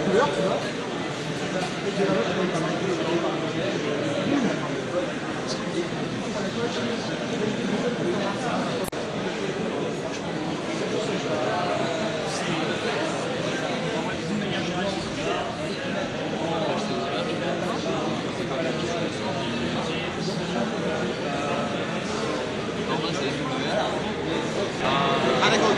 couleur, tu vois. Ah d'accord, ok.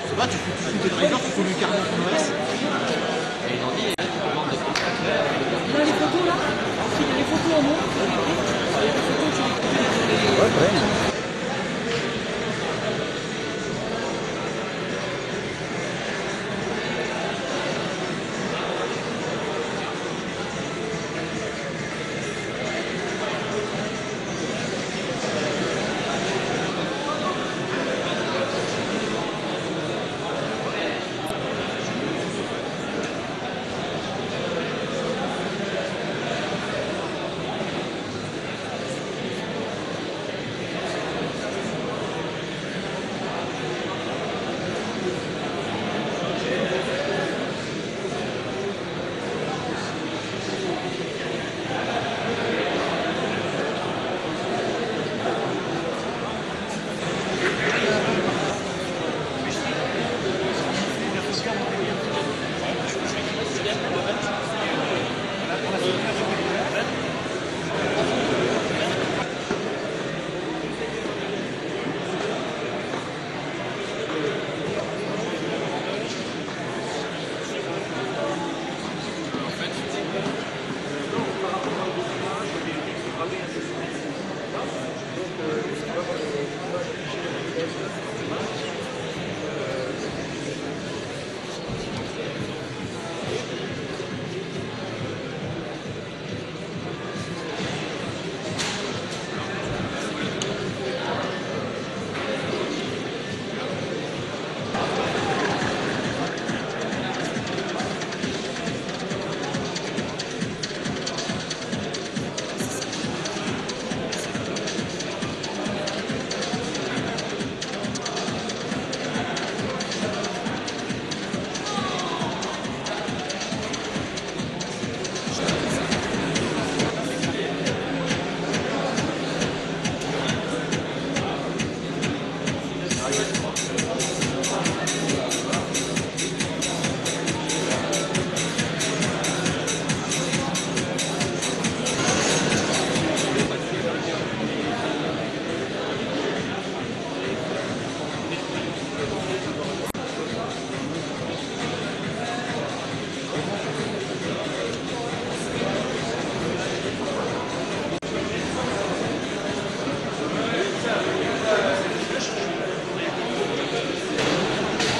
Ça va, tu fous tes drivers, tu fous le carnet en OS. Et ils ont dit, Là, les photos, là, il y a les photos en haut. Ouais, très bien.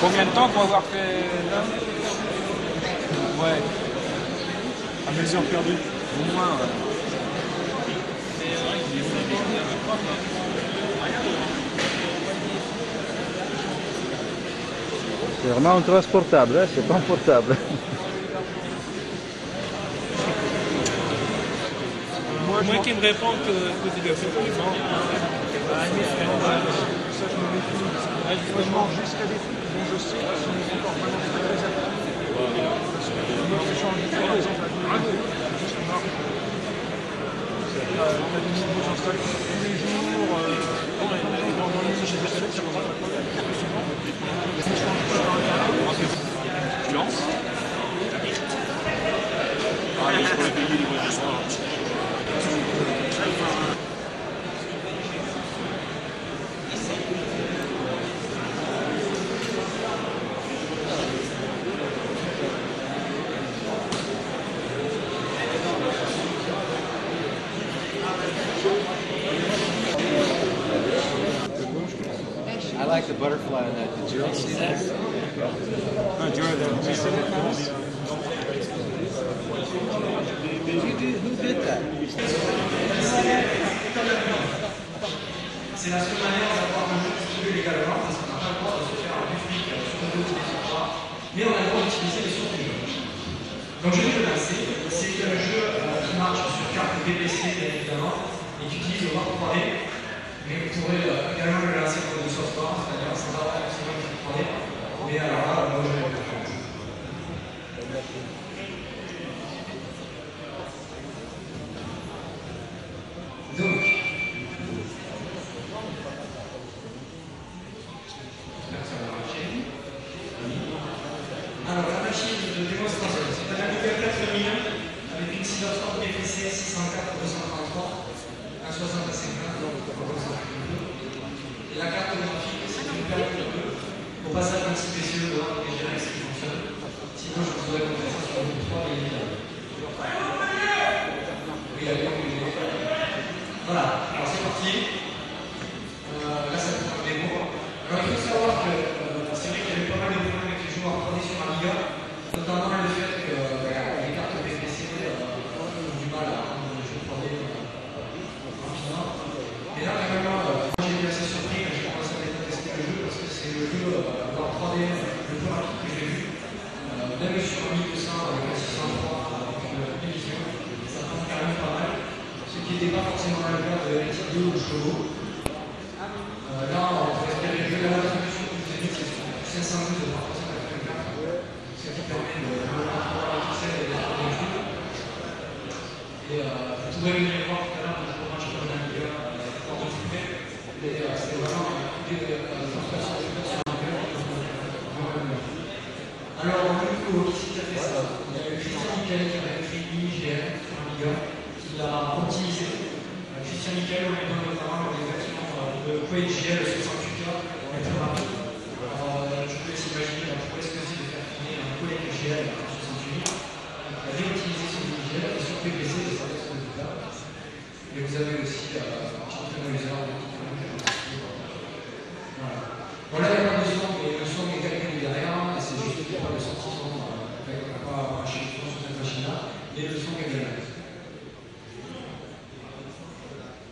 Combien de temps pour avoir fait là? Ouais. À mes heures perdues. Au moins. Ouais. C'est vraiment un transportable, hein, c'est pas un portable. Moi qui me réponds que tu dois faire tout le temps. Ça, je me méfie. Moi, je mange jusqu'à des trucs dont je sais qu'ils sont encore vraiment très attractifs. Moi, je change par exemple, la journée, ça marche. On a des nouveaux installations tous les jours. Dans le livre, j'ai des sélections, ça va pas plus souvent. Je change pas par internet. Tu lances? Ah, mais je pourrais payer les voyages. I like the butterfly in that. Did you all see that? Who did that? C'est la seule manière d'avoir un jeu distribué légalement parce qu'on n'a pas le droit de se faire un public sur le dos, etc. Mais on a le droit d'utiliser les sources du jeu. Donc je vais le lancer. C'est un jeu qui marche sur carte PPC bien évidemment et qui utilise le Mark 3D. Mais vous pourrez également le lancer 3D. Mais alors là, moi je vais le faire. Donc, alors la machine de démonstration, c'est un Amiga 4000 avec une Silverstone PPC 604 233, un 65 et la carte graphique, c'est une carte 2 au passage d'un petit PC de droite et gérer ce qui fonctionne. Sinon, je vous aurais montré ça sur le 3 et oui, voilà, alors c'est parti. Là, ça peut être un démo. Alors, il faut savoir que c'est vrai qu'il y avait pas mal de problèmes avec les joueurs 3D sur Amiga, notamment le fait que les cartes PPC ont du mal à rendre le jeu 3D rapidement. Et là, quand même, moi j'ai été assez surpris quand j'ai commencé à tester le jeu parce que c'est le jeu en 3D le plus rapide que j'ai vu. Même sur 1200 avec la 603 avec la télévision, ça prend quand même pas mal. Ce qui n'était pas forcément le cas de LTD ou de Chevaux. Là, on peut espérer le jeu de la résolution que je vous ai dit, c'est 512 par 384, ce qui permet de avoir la pixel et de faire des jeux. Et vous pourrez venir voir tout à l'heure que je branche comme un Amiga pour de flipper. Et c'est vraiment un coup de frustration sur Amiga. Alors, du coup, qui c'est qui a fait ça? Il y a eu Christian Michael qui a écrit IGN sur Amiga, qui l'a optimisé. Christian Michael, on est dans notamment des versions de QuakeGL 68K, mais très rapide. Je vous laisse imaginer la prouesse que c'est de faire tourner un QuakeGL à 68. Il a réutilisé son IGL et sur PPC, et ça reste le cas. Et vous avez aussi un petit analyseur de petit voilà. Bon, là, il n'y a pas de son, mais le son est calculé derrière, et c'est juste qu'il n'y a pas de sortie son. On n'a pas arraché le son sur cette machine-là, mais le son est derrière.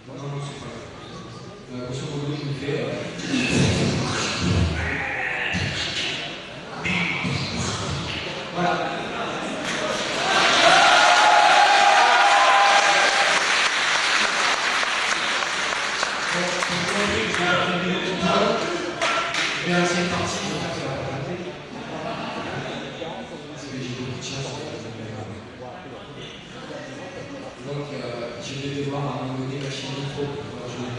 Non, c'est pas grave. Grosso modo, je vous fais. Voilà. Je vais lancer une partie, j'espère que ça va pas rater. Parce que j'ai beaucoup de chance. Donc, je vais devoir à un moment donné lâcher le micro pour pouvoir jouer.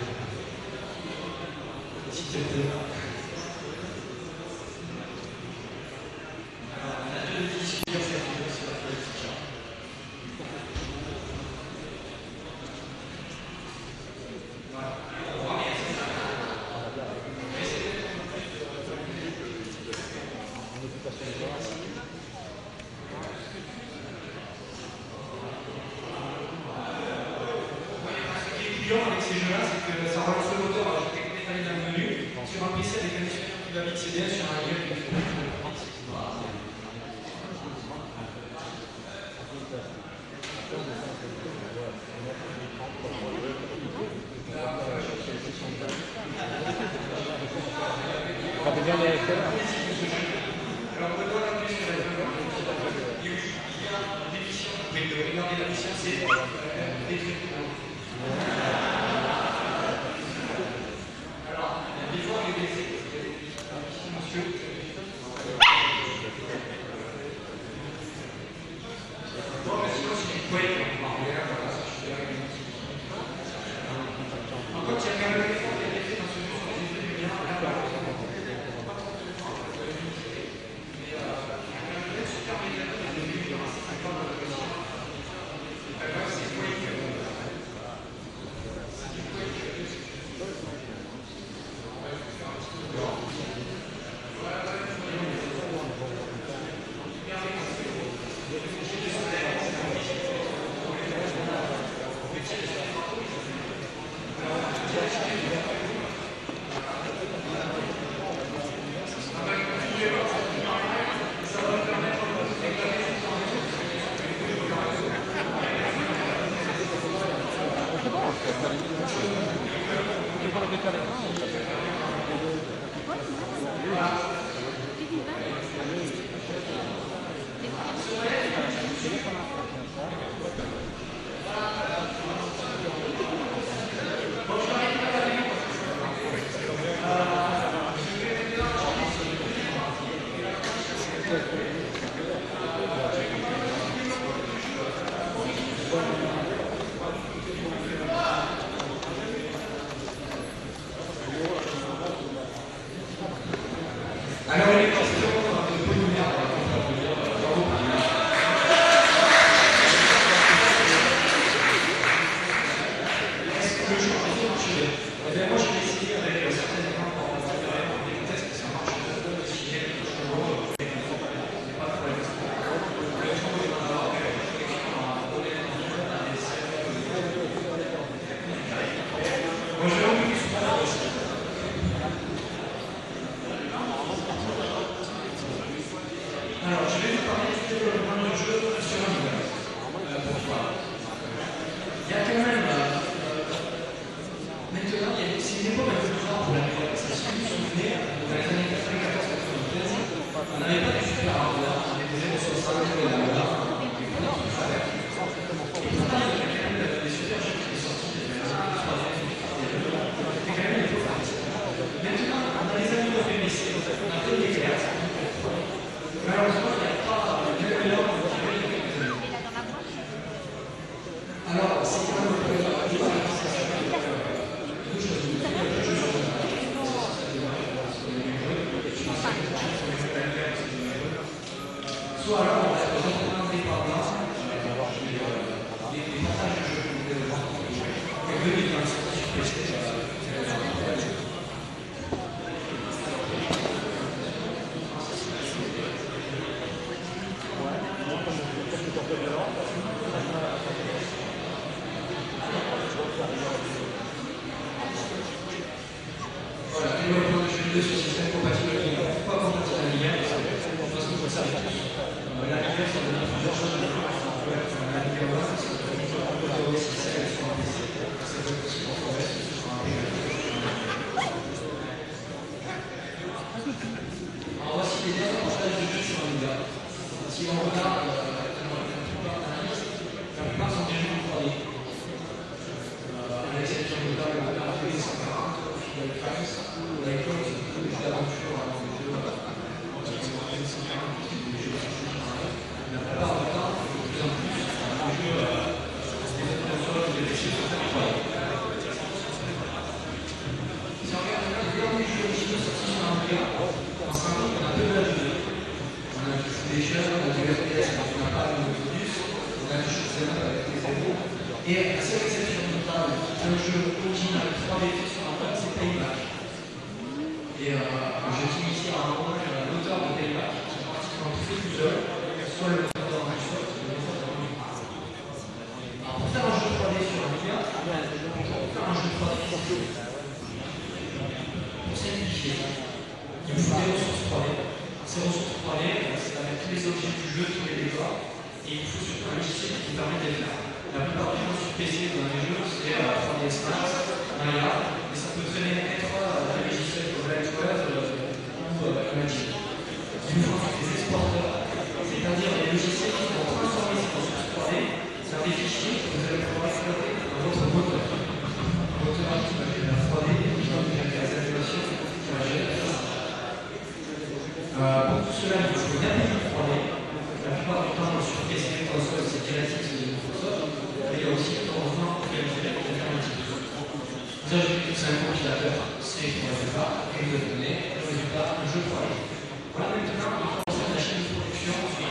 S'il te plaît. Alors, on a deux disques sur la fiche. Voilà. On voit bien. Avec ces jeux-là, c'est que ça relance le moteur alors que je vais dans le menu. Sur un PC avec un disque qui va vite, c'est bien sur un lieu qui va alors, on doit appuyer sur la et oui, il y a une émission. Vous pouvez regarder la mission, c'est décrit. Alors, des fois, il y a des monsieur. Bon, mais sinon, c'est une couette, voilà, ça, je suis là. Par contre, il y a quand même un effort qui a été fait dans ce jeu sur les effets de lumière. Alors, il est question de polymère est-ce que le change est fonctionné? Eh bien, moi, je vais essayer avec certaines éléments pour des tests que ça marche. Si j'ai quelque chose de pas de problème. Le change est dans la réflexion à donner un essai. Moi, je vais en plus souvent aussi. Alors, je vais vous parler du développement du jeu sur un niveau. Pourquoi? Il y a quand même. Maintenant, c'est une époque un peu bizarre pour la média. Parce que si vous vous souvenez, dans les années 94-95, on n'avait pas de super hardware, on avait des 060 et la média. Et pourtant, il y a quand même des super jeux qui sont sortis, des années 3D, c'était quand même une époque artistique. Maintenant, on a les amis de PBC, on a fait des classes. Malheureusement, il n'y a pas de meilleur pour tirer les quelques années. Alors, c'est quand même soit alors on va être vraiment indépendant des montages de jeux que vous devez voir et venir dans le sortie sur PC. Voilà, développement de jeux vidéo sur système compatible avec Ligue 1, pas compatible à Ligue 1, parce que vous le savez tous. La Ligue 1, ça donne plusieurs choses de plus. La Ligue 1, c'est ce qu'on peut aussi celle sur un PC. C'est le aussi pour faire sur un PC. Alors voici les derniers portages de jeux sur un Ligue 1. Si on regarde la plupart sont des jeux en 3D. À l'exception de la RP 140, Final Crimes, la école, c'est plutôt des jeux d'aventure, des jeux la plupart du temps, de plus en plus, des jeux des consoles, des déchets sont très 3D. Si on regarde les derniers jeux originaux sortis sur un Liga, on se rend compte qu'on a deux de la vidéo. On a du Foundation, on a du FPS, on n'a pas de Modus, on a du Shoot'em avec les zéros. Et la seule exception notable d'un jeu original 3D fait sur un web, c'est Payback. Et je tiens ici à un hommage à l'auteur de Payback, qui a pratiquement tout fait tout seul, soit le moteur de Microsoft, soit le moteur de Unity. Alors pour faire un jeu 3D sur un Liga, pour faire un jeu 3D pour simplifier, il vous faut des ressources 3D. Ces ressources 3D, c'est avec tous les objets du jeu, tous les décors, et il faut surtout un logiciel qui permet de les faire. La plupart du temps sur PC dans les jeux, c'est 3ds Max, Maya, et ça peut très bien être un logiciel comme Lightwave ou Magic. Il nous faut des exporteurs, c'est-à-dire des logiciels qui vont transformer ces ressources 3D dans des fichiers que vous allez pouvoir exploiter dans votre moteur. Un moteur qui va faire la 3D, qui va faire des animations, qui va gérer la physique. Pour tout cela, il faut bien des 3D. La plupart du temps, sur PC, console, c'est Genesis et Microsoft. Mais il y a aussi, heureusement, des alternatives. Vous ajoutez un compilateur, C pour le départ, et vous obtenez le résultat du jeu 3D. Voilà maintenant, on va commencer la chaîne de production sur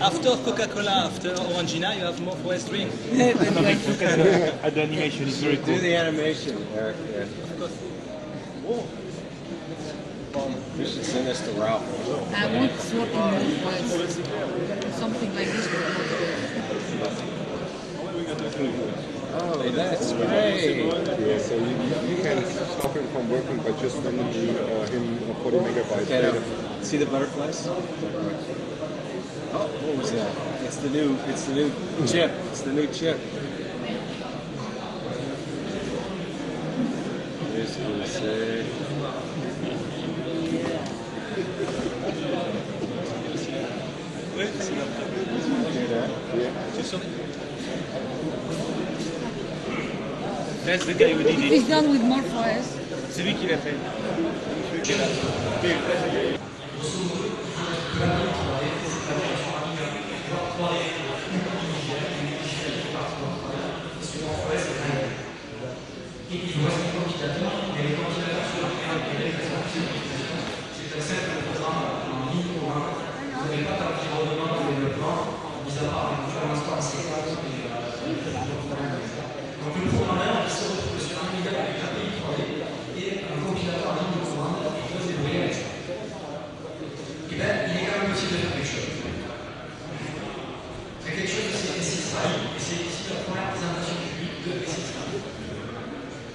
After Coca-Cola, after Orangina, you have more Forest drink. The animation is very cool. Do the animation, Eric. Yeah. You should send this to Ralph. I want working more something like this. Oh, that's great. Yeah, so you can stop him from working by just sending him 40 megabytes Okay, data. see the butterflies? Oh, what was that? It's the new chip. It's the new chip. This is That's the guy who did If it. it's done with Morpheus, C'est lui qui l'a fait. Et il vous reste des ventilateurs, et les ventilateurs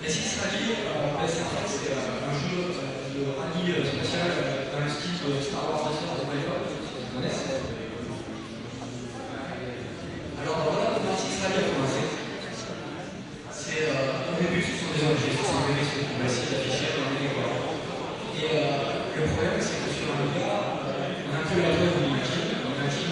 SX Rally, c'est un jeu de rallye spécial dans le style de Star Wars Racer de l'époque, vous connaissez. Alors voilà comment SX Rally a commencé. C'est au début, ce sont des objets, ce sont des vaisseaux qu'on va essayer d'afficher dans les décors. Et le problème, c'est que sur un Amiga, on a un peu la preuve de l'ultime, c'est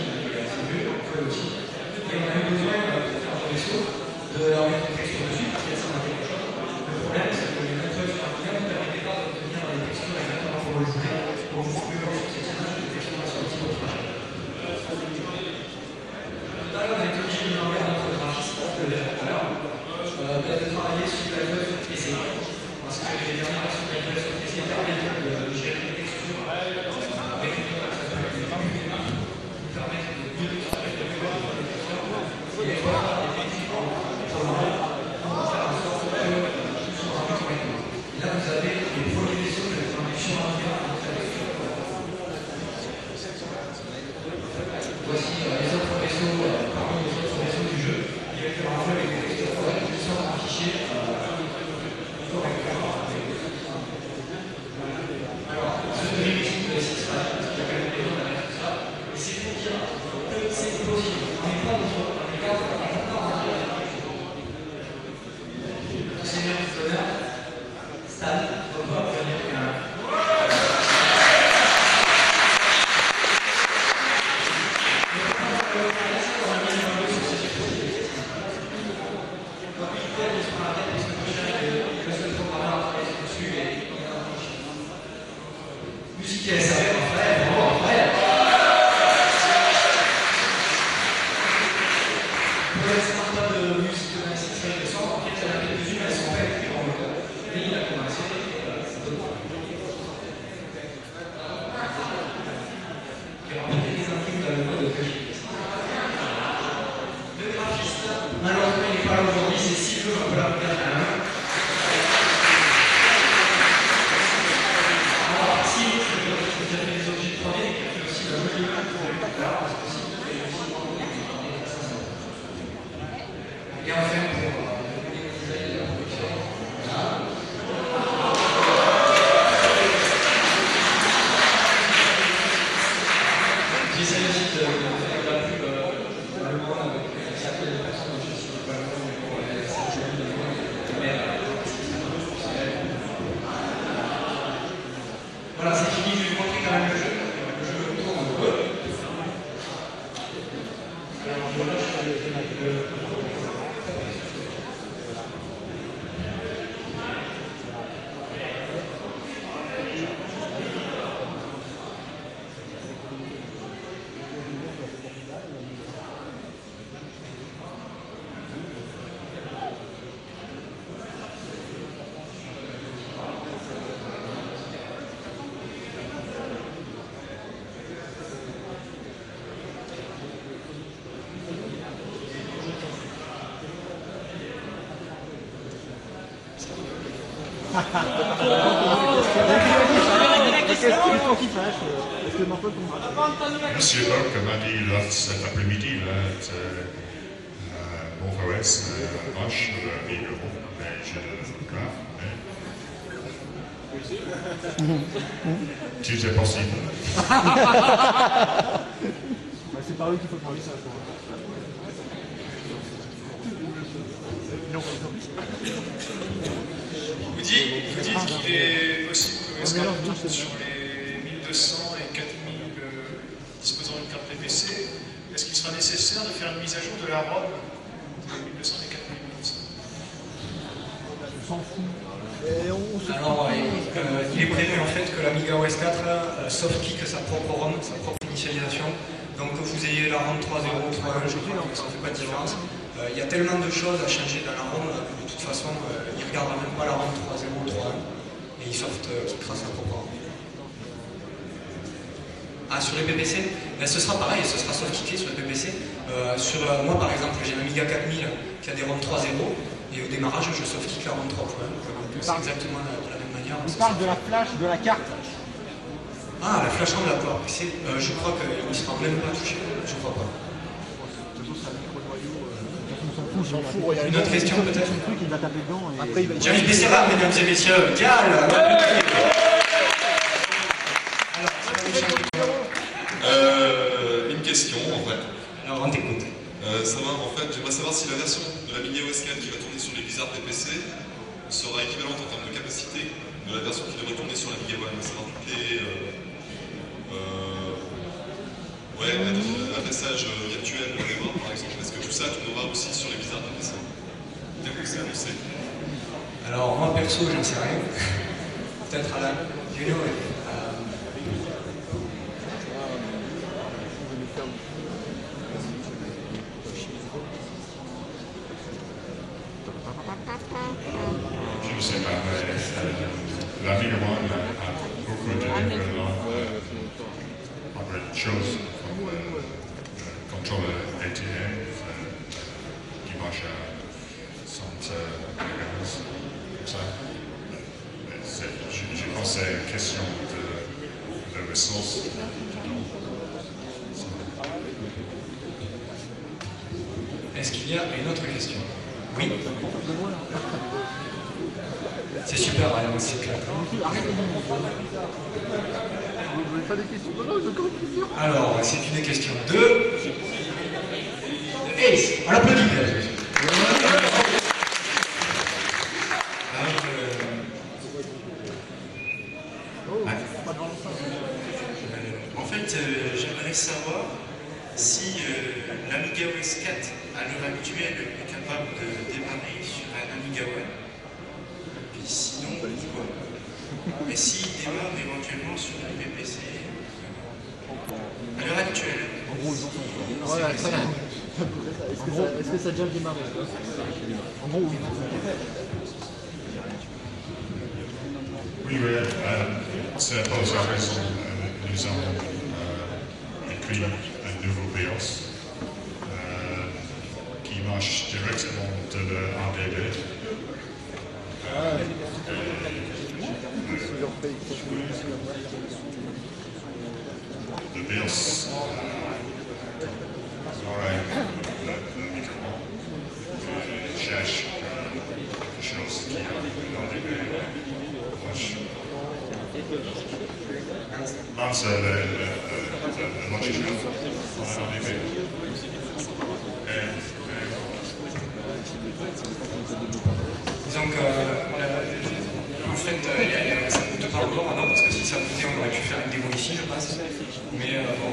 vu, on peut aussi. Et on a eu besoin pour faire des vaisseaux de leur mettre une texture dessus, parce qu'il y a ça dans quelque chose. Le problème, c'est que les mêmes feuilles sur un Amiga ne permettaient pas d'obtenir des textures exactement pour le jouer. Donc vous pouvez voir sur ces images des textures sur le type de projet. Tout à l'heure, on a été obligé de demander à notre graphiste, je l'ai fait tout à l'heure, de travailler sur la feuille sur PC. Parce que les dernières versions de la feuille sur PC permettent de gérer les textures avec une méthode qui s'appelle les formules qui permettent de mieux extraire les textures. Et voilà, effectivement, pour le moment, on va faire en sorte que tout soit rapide correctement. Et là, vous avez les premiers vaisseaux de la production entière de la texture. Voici les autres vaisseaux, parmi les autres vaisseaux du jeu, qui va faire un jeu avec des textures correctes qui sont affichées correctement. Alors, ce que j'ai ici de SX Rally, parce qu'il y a quand même des gens derrière tout ça, et c'est pour dire que c'est possible. On n'est pas dans les cadres, on n'est pas dans les cadres. Seigneur du honneur, Stan, on va venir un. Musique SAV, vraiment incroyable. Pour l'instant, pas de musique de SX Rally de son, en fait, il y en a quelques-unes, elles sont pas écrites en mode. Mais il a commencé, c'est d'autres. Il y aura peut-être des intimes dans le mode que j'ai fait. Le graphiste, malheureusement, il n'est pas là aujourd'hui, c'est si peu, on peut la regarder à la main. Et enfin, pour les designs de la production, voilà. J'essaie aussi de faire la pub le monde avec certaines personnes dont je ne sais pas le nom, mais pour cette journée de monde, voilà, c'est fini, je vais vous montrer quand même le jeu. Le jeu tourne un peu. Alors, je lâche Monsieur Burke m'a dit là, cet après-midi OS moche, 1000 €, mais je le grave. Tout est possible. C'est par eux qu'il faut parler ça. Vous dites qu'il est possible que OS 4 tourne sur les 1200 et 4000 disposant d'une carte PPC. Est-ce qu'il sera nécessaire de faire une mise à jour de la ROM entre 1200 et 4000? On s'en fout. Alors, il est prévu en fait que l'Amiga OS 4 soft-kick sa propre ROM, sa propre initialisation. Donc que vous ayez la ROM 3.0, 3.1, je crois que ça ne fait pas de différence. Il y a tellement de choses à changer dans la ROM que de toute façon, il ne regardera même pas la ROM 3.0, 3.1 et il soft-kickera sa propre ROM. Ah, sur les PPC, ben, ce sera pareil, ce sera soft-kické sur les PPC. Moi par exemple, j'ai un Amiga 4000 qui a des ROM 3.0 et au démarrage, je soft-kick la ROM 3.1. C'est exactement de la même manière. On parle de la flash de la carte. Ah, la flash RAM de la PowerPC, je crois qu'il ne sera même pas touché. Je crois pas. Une autre question peut-être? Il va taper dedans. Après, James Becerra, mesdames et messieurs, Dial. Une question en fait. Alors on t'écoute. En fait, j'aimerais savoir si la version de la Mini OS 4 qui va tourner sur les Blizzard PPC sera équivalente en termes de capacité de la version qui devrait tourner sur la Mega One, à savoir toutes les adressages virtuels de mémoire par exemple. Est-ce que tout ça tournera aussi sur les Blizzard PPC? Dès que c'est annoncé. Alors moi perso, j'en sais rien. Peut-être Alan. You know it. Je ne sais pas, mais la Mega One a beaucoup de développement choses comme le contrôleur ATM qui marche à 100 MHz, comme ça. Je pense que c'est une question de ressources. Est-ce qu'il y a une autre question? Oui. C'est super, Ryan, c'est clair. Alors, c'est une question de Ace. On l'applaudit. En fait, j'aimerais savoir si l'Amiga OS 4 à l'heure actuelle est capable de démarrer sur un Amiga One. Puis sinon, pourquoi? Et s'il démarre éventuellement sur un PPC à l'heure actuelle. En gros, ils en sont. Est-ce que ça a déjà démarré? En gros, oui. Oui, c'est pour ça raison nous avons écrit un nouveau BIOS qui marche directement de l'ADD. Le BIOS aurait le micro, cherche quelque chose qui a l'ADD. Lance le logiciel en ADB. Disons que, en fait, ça ne coûte pas encore maintenant, parce que si ça coûtait, on aurait pu faire une démo ici, je pense. Mais bon,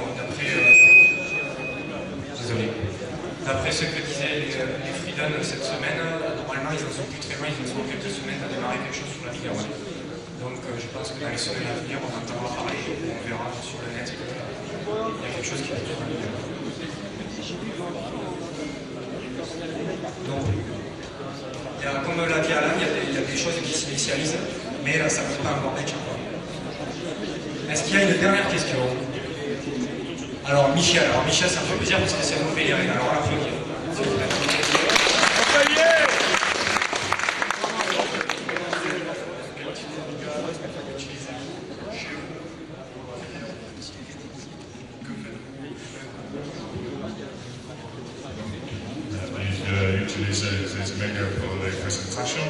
d'après ce que disaient les Freedom cette semaine, normalement, ils en sont plus très loin, ils en sont quelques semaines à démarrer quelque chose sur la Amiga One. Donc je pense que dans les semaines à venir, on entendra parler, on verra sur le net qu'il y a quelque chose qui va être amélioré. Donc, comme l'a dit Alain, il y a des choses qui s'initialisent, mais ça ne peut pas encore être encore. Est-ce qu'il y a une dernière question? Alors Michel, ça me fait plaisir parce que c'est mon pays, alors on l'applaudit. J'utilise les méga pour les présentations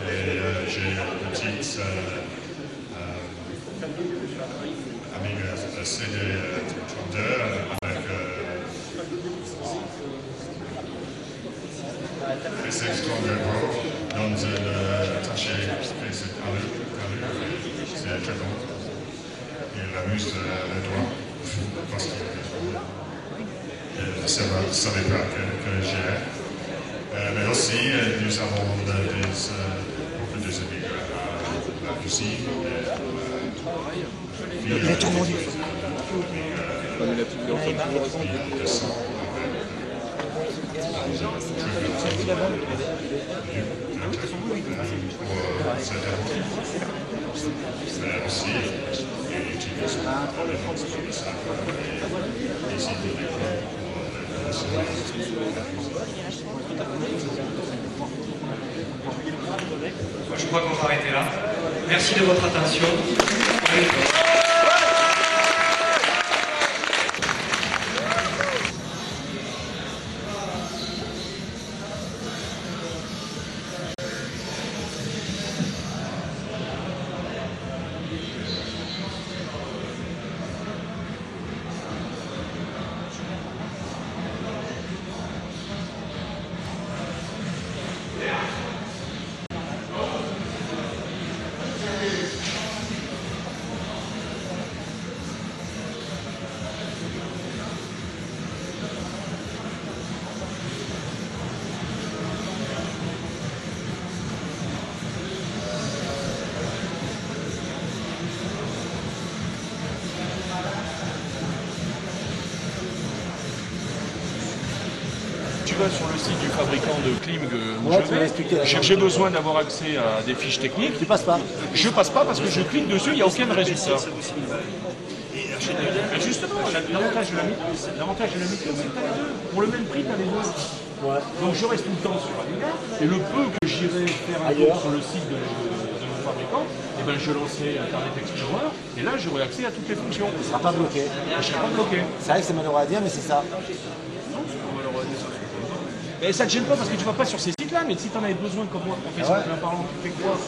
et j'ai une petite Amiga CD 32 avec P6 Stronger Pro dans un attaché P6 Alu. C'est très bon. Il amuse les doigts parce que je ne savais pas que j'ai. Mais aussi, nous avons beaucoup de Amiga à la cuisine. Il est tourmenté. Je crois qu'on va arrêter là. Merci de votre attention. toi sur le site du fabricant de clim où Ouais, je tu m'as expliqué, vais. là. J'ai besoin d'avoir accès à des fiches techniques. Tu passes pas. Je passe pas parce que je clique dessus, il n'y a aucun résultat. Et justement, l'avantage de la méthode, c'est que tu as les deux. Pour le même prix, tu as les deux. Ouais. Donc je reste tout le temps sur Amiga, et le peu que j'irai faire un tour sur le site de mon fabricant, eh ben, je lancerai Internet Explorer, et là j'aurai accès à toutes les fonctions. Tu ne seras pas bloqué. Je ne serai pas bloqué. C'est vrai que c'est malheureux à dire, mais c'est ça. Et ça ne te gêne pas parce que tu ne vas pas sur ces sites-là, mais si tu en avais besoin comme moi, professionnellement parlant, tu fais quoi?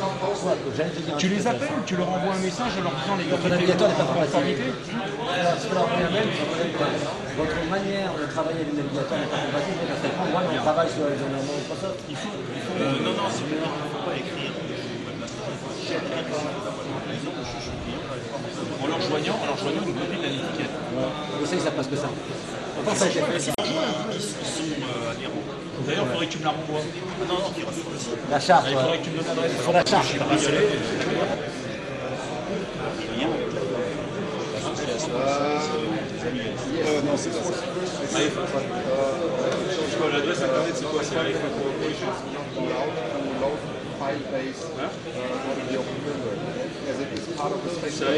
Tu les appelles, tu leur envoies un message en leur disant les Votre navigateur n'est pas compatible. conformité. Votre manière de travailler avec le navigateur n'est pas compatible parce que moi, on travaille sur les environnements Microsoft. Non, c'est pas il ne faut pas écrire. En leur joignant une copie de la l'étiquette. Je sais que ça passe que ça. Enfin, ça, j'ai fait ça. Ils sont adhérents. D'ailleurs, il faudrait que tu me la renvoies. Ah non, qui reste sur le site. La charte, Il faudrait que tu me donnes l'adresse. Il faut la charte. Non, c'est pas ça. L'adresse internet, c'est quoi? C'est avec File-based audio firmware, as it is part of the spectrum.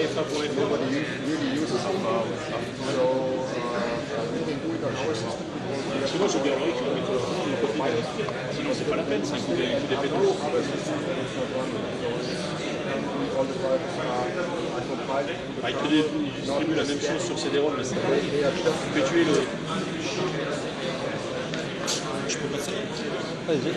Nobody really uses it. So we can do it on our system. Sinon, je garderai que une copie de la l'étiquette. Sinon, c'est pas la peine, c'est un coup d'épée dans l'eau. Il te distribue la même chose sur CD-ROM, mais c'est pareil. Tu peux tuer le... Je peux passer. Vas-y.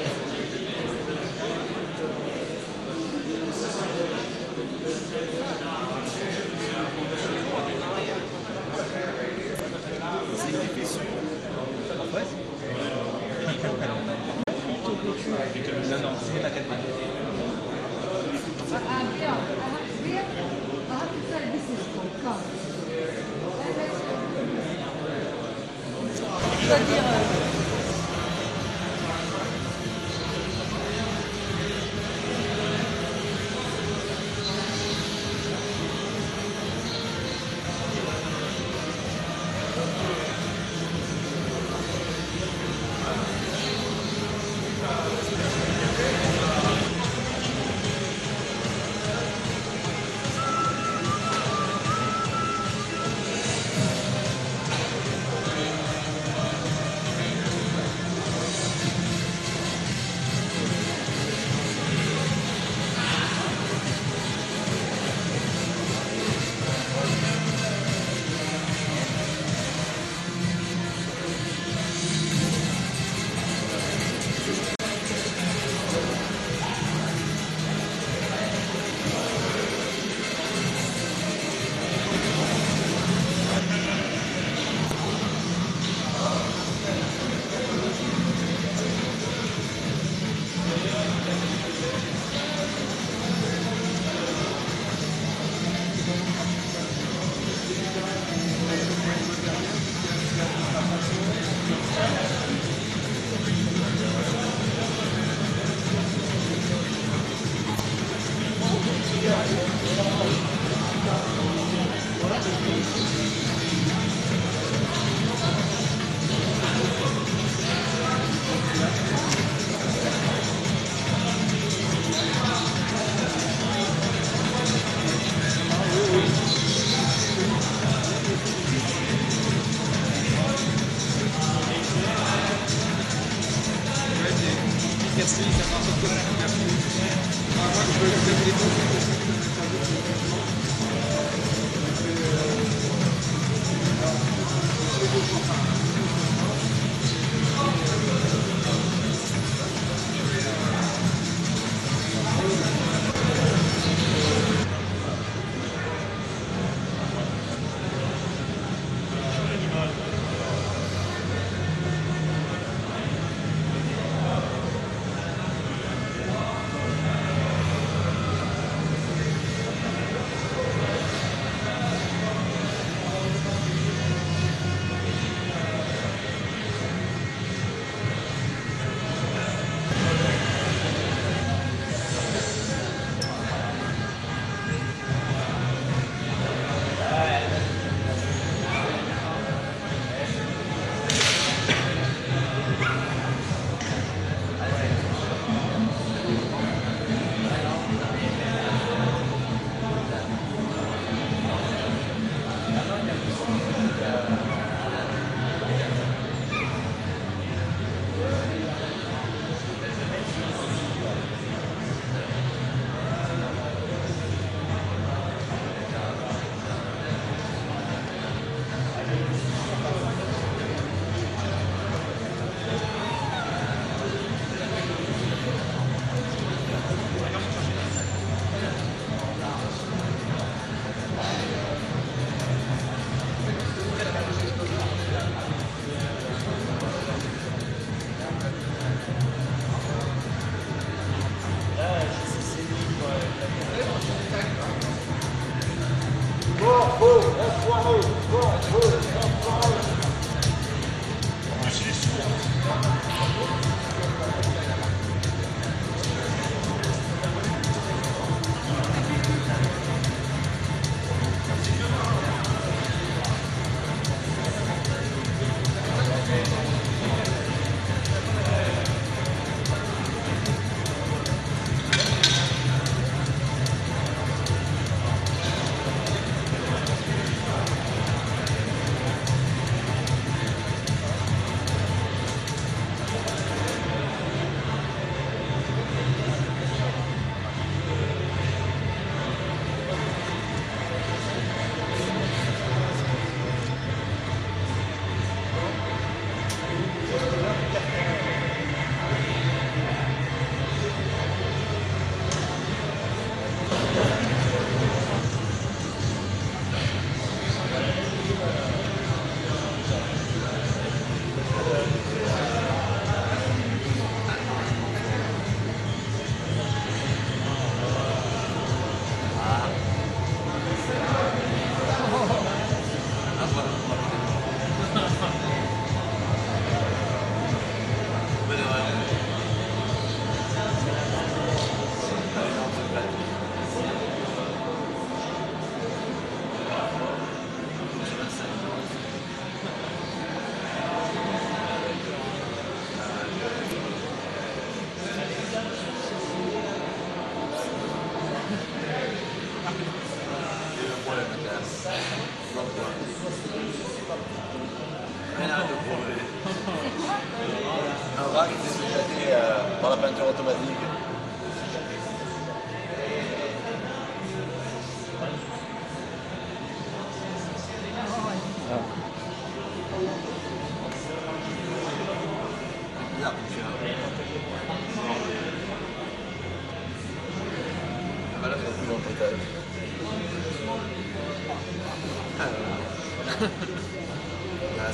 Là,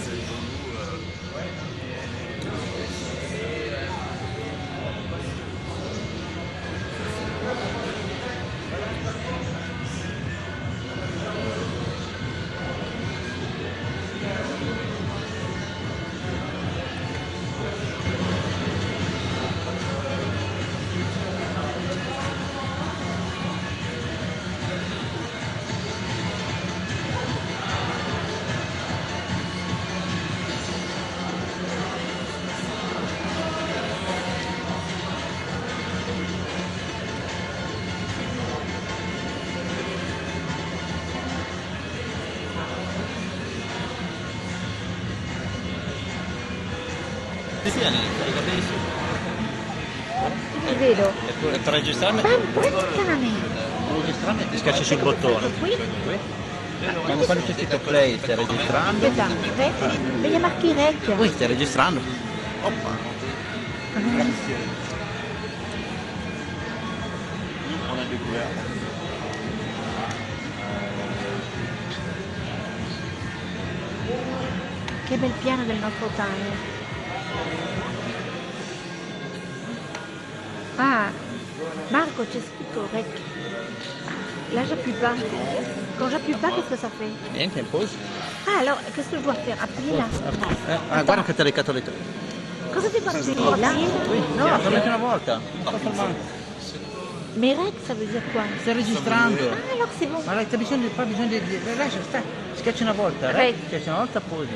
c'est le bout. Sì, Ti vedo. Per registrarmi? Porcane. Registrarmi schiacci sul bottone. Qui? Quando c'è scritto play stai registrando. Aspetta, rec. Vedi marchi rec. Poi stai registrando. On a découvert. Che bel piano del nostro Tania. Ah, Marco, c'è scritto rec. Là, j'appuie pas. Quand j'appuie pas, qu'est-ce que ça fait? Niente, pause. Ah, alors, qu'est-ce que je dois faire? Appuyer là. Guarda che te l'hai catoletta. Cosa devo appuyer là? No, solamente una volta. Mais rec, ça veut dire quoi? Stai registrando. Ah, alors c'est bon. Ma lei c'è bisogno di... Lascia, sta. Schiacci una volta, Rec. Schiacci una volta, posi.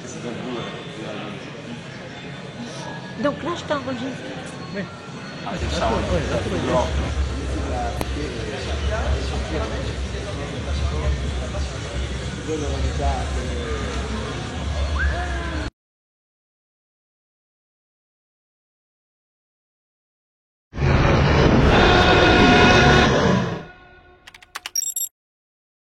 C'est donc vous. Donc là, je t'enregistre. Oui. Ah, c'est ça. Quello non mi sa che